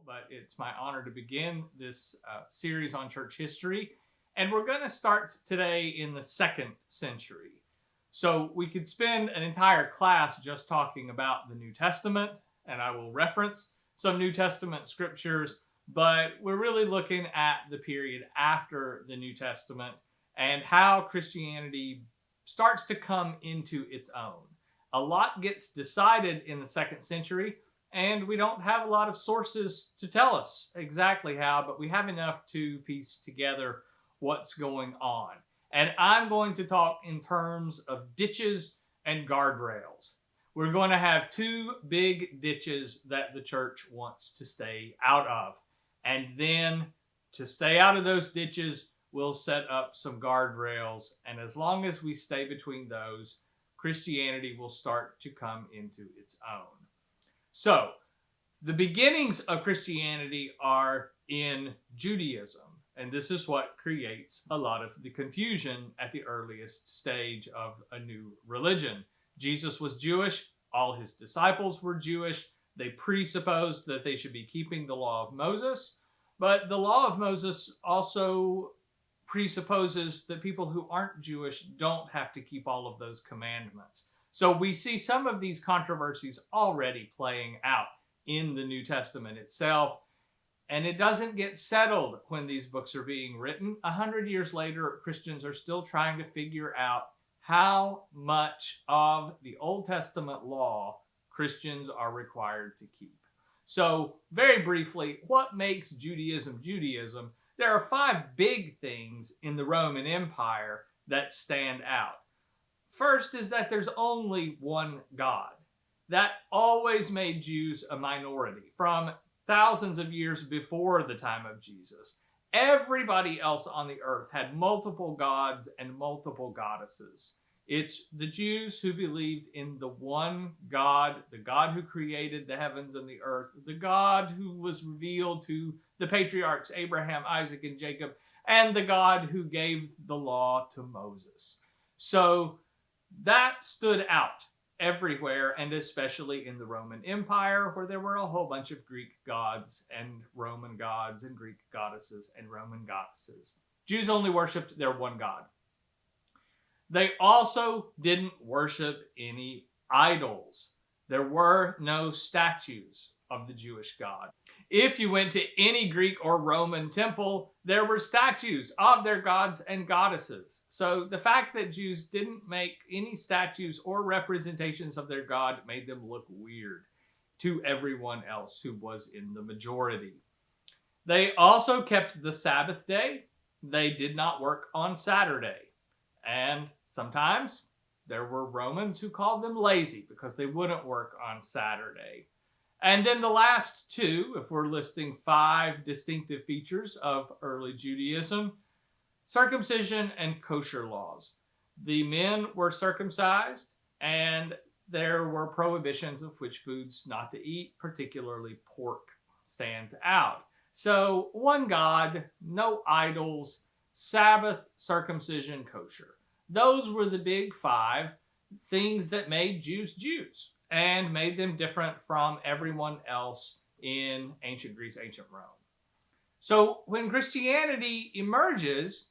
but it's my honor to begin this series on church history. And we're going to start today in the 2nd century. So we could spend an entire class just talking about the New Testament, and I will reference some New Testament scriptures, but we're really looking at the period after the New Testament and how Christianity starts to come into its own. A lot gets decided in the 2nd century, and we don't have a lot of sources to tell us exactly how, but we have enough to piece together what's going on. And I'm going to talk in terms of ditches and guardrails. We're going to have 2 big ditches that the church wants to stay out of. And then to stay out of those ditches, we'll set up some guardrails. And as long as we stay between those, Christianity will start to come into its own. So, the beginnings of Christianity are in Judaism. And this is what creates a lot of the confusion at the earliest stage of a new religion. Jesus was Jewish. All his disciples were Jewish. They presupposed that they should be keeping the law of Moses. But the law of Moses also presupposes that people who aren't Jewish don't have to keep all of those commandments. So we see some of these controversies already playing out in the New Testament itself. And it doesn't get settled when these books are being written. 100 years later, Christians are still trying to figure out how much of the Old Testament law Christians are required to keep. So, very briefly, what makes Judaism Judaism? There are 5 big things in the Roman Empire that stand out. First is that there's only one God. That always made Jews a minority from thousands of years before the time of Jesus. Everybody else on the earth had multiple gods and multiple goddesses. It's the Jews who believed in the one God, the God who created the heavens and the earth, the God who was revealed to the patriarchs Abraham, Isaac, and Jacob, and the God who gave the law to Moses. So that stood out everywhere, and especially in the Roman Empire, where there were a whole bunch of Greek gods and Roman gods and Greek goddesses and Roman goddesses. Jews only worshipped their one God. They also didn't worship any idols. There were no statues of the Jewish God. If you went to any Greek or Roman temple, there were statues of their gods and goddesses. So the fact that Jews didn't make any statues or representations of their God made them look weird to everyone else who was in the majority. They also kept the Sabbath day. They did not work on Saturday. And sometimes there were Romans who called them lazy because they wouldn't work on Saturday. And then the last 2, if we're listing 5 distinctive features of early Judaism, circumcision and kosher laws. The men were circumcised, and there were prohibitions of which foods not to eat, particularly pork stands out. So one God, no idols, Sabbath, circumcision, kosher. Those were the big 5 things that made Jews Jews and made them different from everyone else in ancient Greece, ancient Rome. So when Christianity emerges,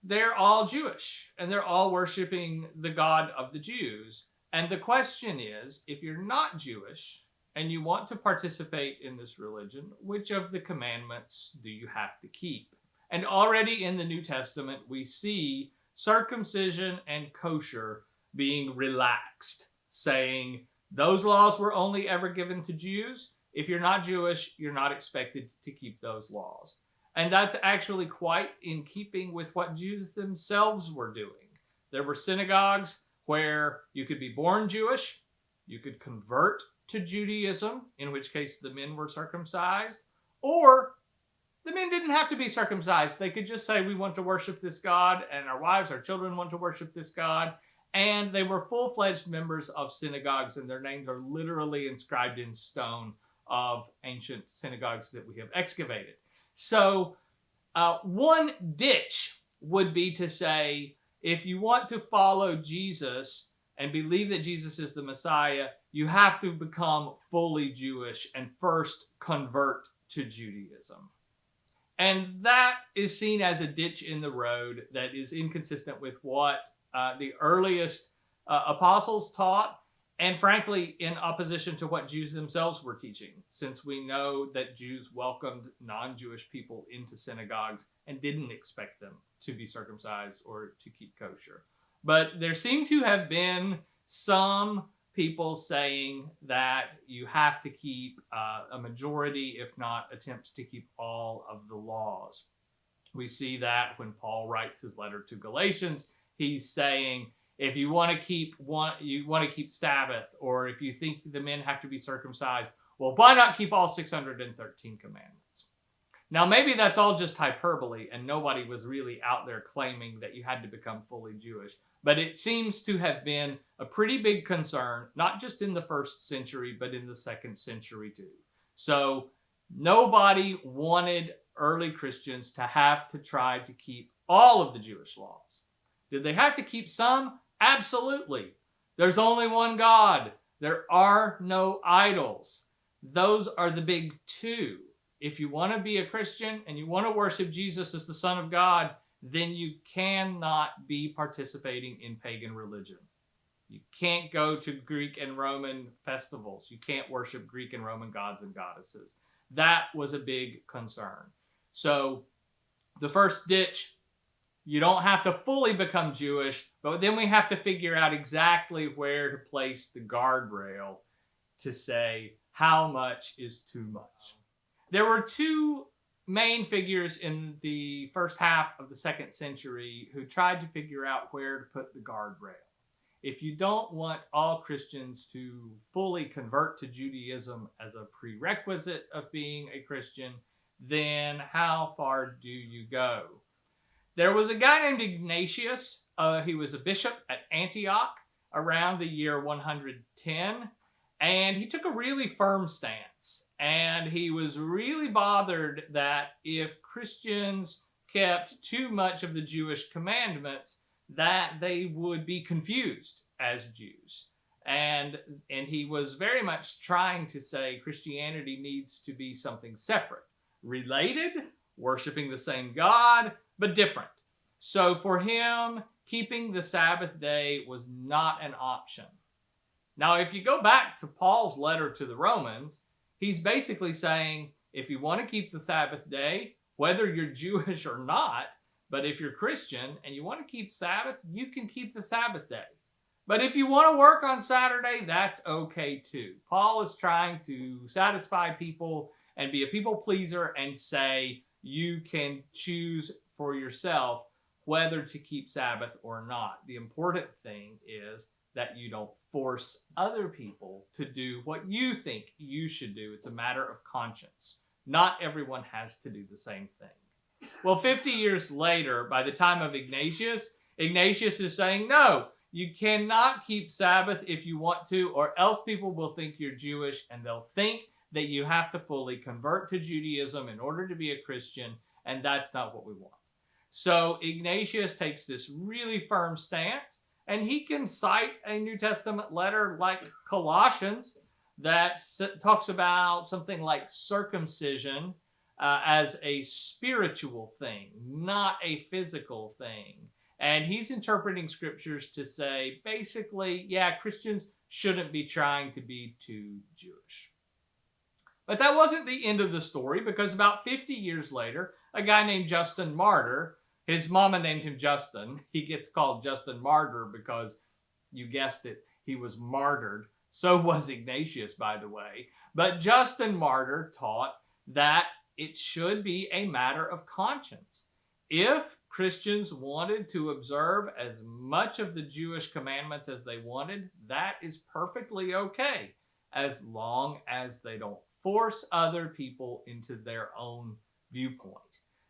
they're all Jewish and they're all worshiping the God of the Jews. And the question is, if you're not Jewish and you want to participate in this religion, which of the commandments do you have to keep? And already in the New Testament, we see circumcision and kosher being relaxed, saying those laws were only ever given to Jews. If you're not Jewish, you're not expected to keep those laws. And that's actually quite in keeping with what Jews themselves were doing. There were synagogues where you could be born Jewish, you could convert to Judaism, in which case the men were circumcised, or the men didn't have to be circumcised. They could just say, we want to worship this God, and our wives, our children want to worship this God. And they were full-fledged members of synagogues, and their names are literally inscribed in stone of ancient synagogues that we have excavated. So one ditch would be to say, if you want to follow Jesus and believe that Jesus is the Messiah, you have to become fully Jewish and first convert to Judaism. And that is seen as a ditch in the road that is inconsistent with what the earliest apostles taught, and frankly, in opposition to what Jews themselves were teaching, since we know that Jews welcomed non-Jewish people into synagogues and didn't expect them to be circumcised or to keep kosher. But there seem to have been some people saying that you have to keep a majority, if not attempts to keep all of the laws. We see that when Paul writes his letter to Galatians, he's saying, if you want to keep Sabbath, or if you think the men have to be circumcised, well, why not keep all 613 commandments? Now, maybe that's all just hyperbole, and nobody was really out there claiming that you had to become fully Jewish. But it seems to have been a pretty big concern, not just in the first century, but in the second century too. So nobody wanted early Christians to have to try to keep all of the Jewish laws. Did they have to keep some? Absolutely. There's only one God. There are no idols. Those are the big two. If you want to be a Christian and you want to worship Jesus as the Son of God, then you cannot be participating in pagan religion. You can't go to Greek and Roman festivals. You can't worship Greek and Roman gods and goddesses. That was a big concern. So the first ditch, you don't have to fully become Jewish, but then we have to figure out exactly where to place the guardrail to say how much is too much. There were two main figures in the first half of the second century who tried to figure out where to put the guardrail. If you don't want all Christians to fully convert to Judaism as a prerequisite of being a Christian, then how far do you go? There was a guy named Ignatius. He was a bishop at Antioch around the year 110, and he took a really firm stance. And he was really bothered that if Christians kept too much of the Jewish commandments, that they would be confused as Jews. And he was very much trying to say Christianity needs to be something separate, related, worshiping the same God, but different. So for him, keeping the Sabbath day was not an option. Now, if you go back to Paul's letter to the Romans, he's basically saying, if you want to keep the Sabbath day, whether you're Jewish or not, but if you're Christian and you want to keep Sabbath, you can keep the Sabbath day. But if you want to work on Saturday, that's okay too. Paul is trying to satisfy people and be a people pleaser and say you can choose for yourself whether to keep Sabbath or not. The important thing is that you don't force other people to do what you think you should do. It's a matter of conscience. Not everyone has to do the same thing. Well, 50 years later, by the time of Ignatius is saying, no, you cannot keep Sabbath if you want to, or else people will think you're Jewish and they'll think that you have to fully convert to Judaism in order to be a Christian, and that's not what we want. So Ignatius takes this really firm stance, and he can cite a New Testament letter like Colossians that talks about something like circumcision as a spiritual thing, not a physical thing. And he's interpreting scriptures to say, basically, yeah, Christians shouldn't be trying to be too Jewish. But that wasn't the end of the story, because about 50 years later, a guy named Justin Martyr, his mama named him Justin. He gets called Justin Martyr because, you guessed it, he was martyred. So was Ignatius, by the way. But Justin Martyr taught that it should be a matter of conscience. If Christians wanted to observe as much of the Jewish commandments as they wanted, that is perfectly okay, as long as they don't force other people into their own viewpoint.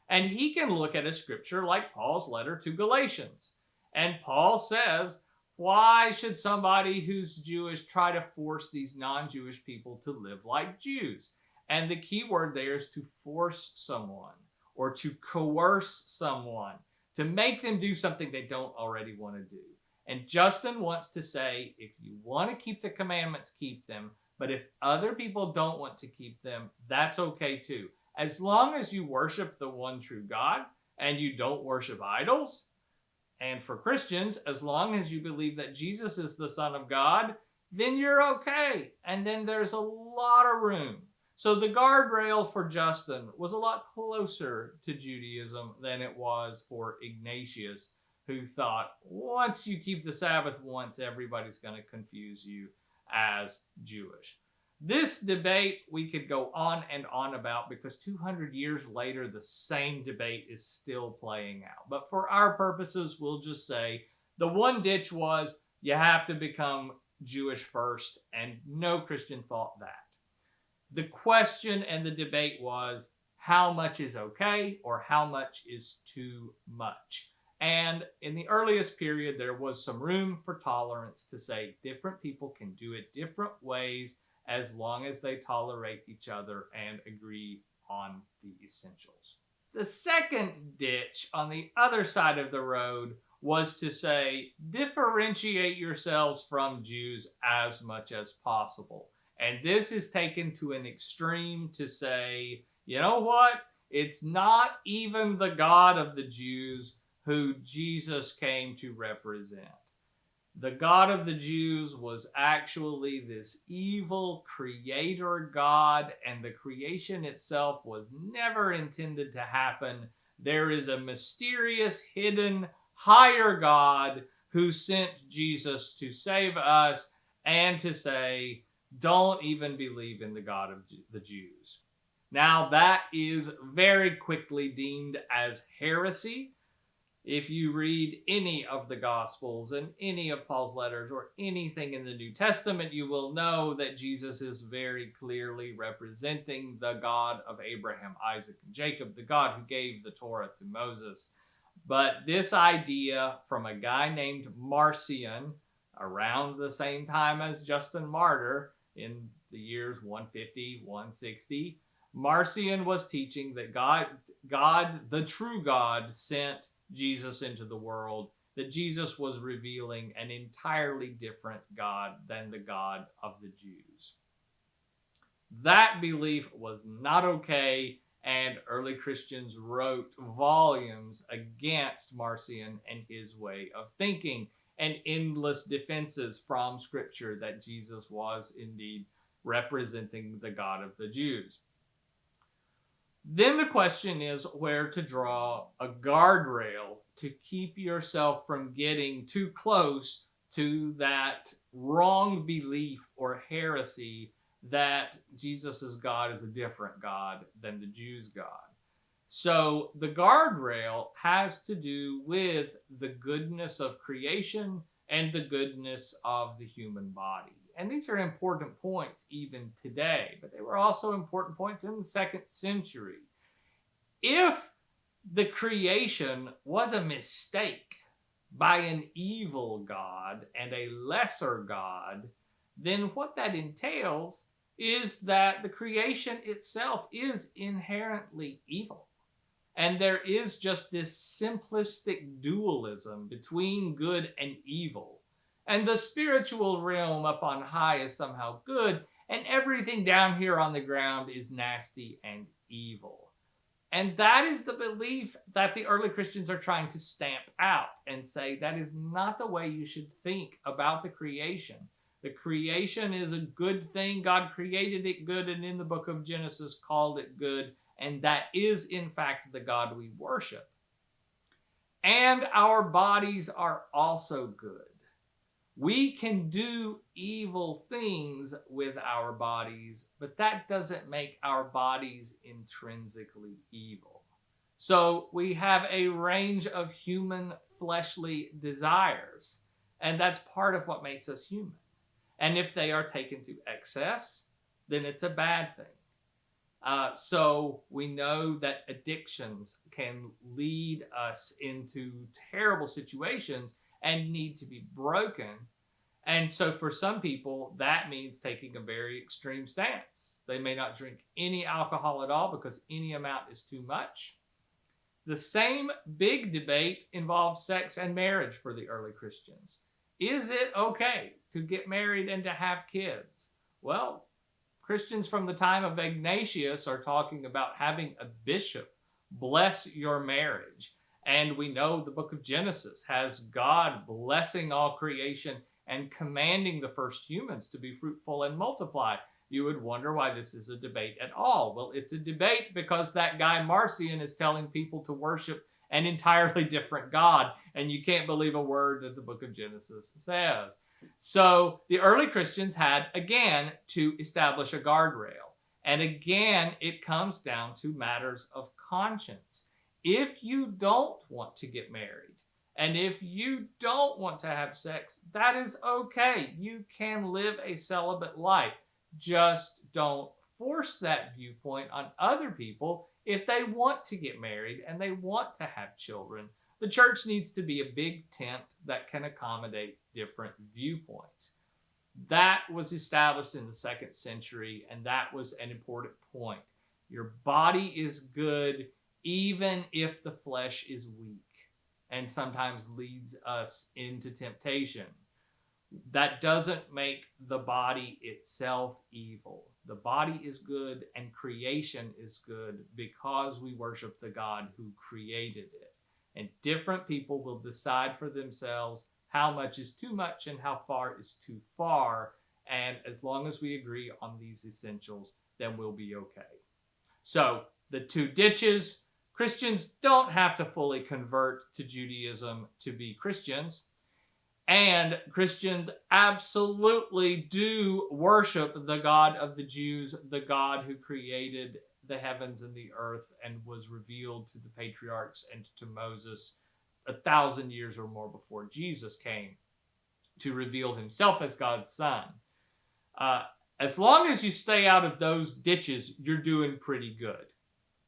And he can look at a scripture like Paul's letter to Galatians. And Paul says, why should somebody who's Jewish try to force these non-Jewish people to live like Jews? And the key word there is to force someone, or to coerce someone, to make them do something they don't already want to do. And Justin wants to say, if you want to keep the commandments, keep them, But if other people don't want to keep them, that's okay too. As long as you worship the one true God and you don't worship idols. And for Christians, as long as you believe that Jesus is the Son of God, then you're okay. And then there's a lot of room. So the guardrail for Justin was a lot closer to Judaism than it was for Ignatius, who thought once you keep the Sabbath once, everybody's going to confuse you as Jewish. This debate we could go on and on about because 200 years later, the same debate is still playing out. But for our purposes, we'll just say the one ditch was you have to become Jewish first, and no Christian thought that. The question and the debate was how much is okay or how much is too much. And in the earliest period, there was some room for tolerance to say different people can do it different ways as long as they tolerate each other and agree on the essentials. The second ditch on the other side of the road was to say, differentiate yourselves from Jews as much as possible. And this is taken to an extreme to say, you know what? It's not even the God of the Jews who Jesus came to represent. The God of the Jews was actually this evil creator God, and the creation itself was never intended to happen. There is a mysterious, hidden, higher God who sent Jesus to save us and to say, don't even believe in the God of the Jews. Now, that is very quickly deemed as heresy. If you read any of the Gospels and any of Paul's letters or anything in the New Testament, you will know that Jesus is very clearly representing the God of Abraham, Isaac, and Jacob, the God who gave the Torah to Moses. But this idea from a guy named Marcion, around the same time as Justin Martyr, in the years 150, 160, Marcion was teaching that God, the true God, sent Jesus into the world, that Jesus was revealing an entirely different God than the God of the Jews. That belief was not okay, and early Christians wrote volumes against Marcion and his way of thinking, and endless defenses from Scripture that Jesus was indeed representing the God of the Jews. Then the question is where to draw a guardrail to keep yourself from getting too close to that wrong belief or heresy that Jesus' God is a different God than the Jews' God. So the guardrail has to do with the goodness of creation and the goodness of the human body. And these are important points even today, but they were also important points in the 2nd century. If the creation was a mistake by an evil God and a lesser God, then what that entails is that the creation itself is inherently evil. And there is just this simplistic dualism between good and evil. And the spiritual realm up on high is somehow good, and everything down here on the ground is nasty and evil. And that is the belief that the early Christians are trying to stamp out and say that is not the way you should think about the creation. The creation is a good thing. God created it good, and in the book of Genesis called it good. And that is, in fact, the God we worship. And our bodies are also good. We can do evil things with our bodies, but that doesn't make our bodies intrinsically evil. So we have a range of human fleshly desires, and that's part of what makes us human. And if they are taken to excess, then it's a bad thing. So we know that addictions can lead us into terrible situations and need to be broken. And so for some people, that means taking a very extreme stance. They may not drink any alcohol at all because any amount is too much. The same big debate involves sex and marriage for the early Christians. Is it okay to get married and to have kids? Well, Christians from the time of Ignatius are talking about having a bishop bless your marriage. And we know the book of Genesis has God blessing all creation and commanding the first humans to be fruitful and multiply. You would wonder why this is a debate at all. Well, it's a debate because that guy Marcion is telling people to worship an entirely different God, and you can't believe a word that the book of Genesis says. So the early Christians had, again, to establish a guardrail. And again, it comes down to matters of conscience. If you don't want to get married, and if you don't want to have sex, that is okay. You can live a celibate life. Just don't force that viewpoint on other people if they want to get married and they want to have children. The church needs to be a big tent that can accommodate different viewpoints. That was established in the 2nd century, and that was an important point. Your body is good even if the flesh is weak and sometimes leads us into temptation. That doesn't make the body itself evil. The body is good and creation is good because we worship the God who created it. And different people will decide for themselves how much is too much and how far is too far. And as long as we agree on these essentials, then we'll be okay. So the 2 ditches. Christians don't have to fully convert to Judaism to be Christians. And Christians absolutely do worship the God of the Jews, the God who created the heavens and the earth and was revealed to the patriarchs and to Moses 1,000 years or more before Jesus came to reveal himself as God's son. As long as you stay out of those ditches, you're doing pretty good.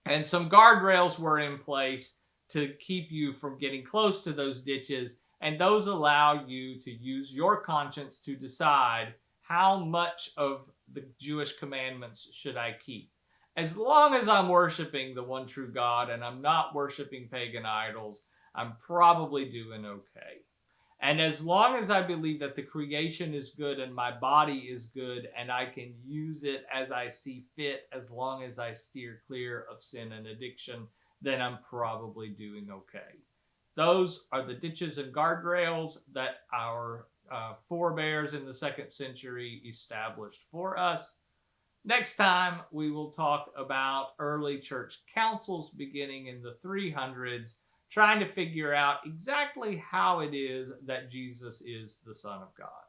And some guardrails were in place to keep you from getting close to those ditches. And those allow you to use your conscience to decide how much of the Jewish commandments should I keep. As long as I'm worshiping the one true God and I'm not worshiping pagan idols, I'm probably doing okay. And as long as I believe that the creation is good and my body is good and I can use it as I see fit, as long as I steer clear of sin and addiction, then I'm probably doing okay. Those are the ditches and guardrails that our forebears in the 2nd century established for us. Next time, we will talk about early church councils beginning in the 300s, trying to figure out exactly how it is that Jesus is the Son of God.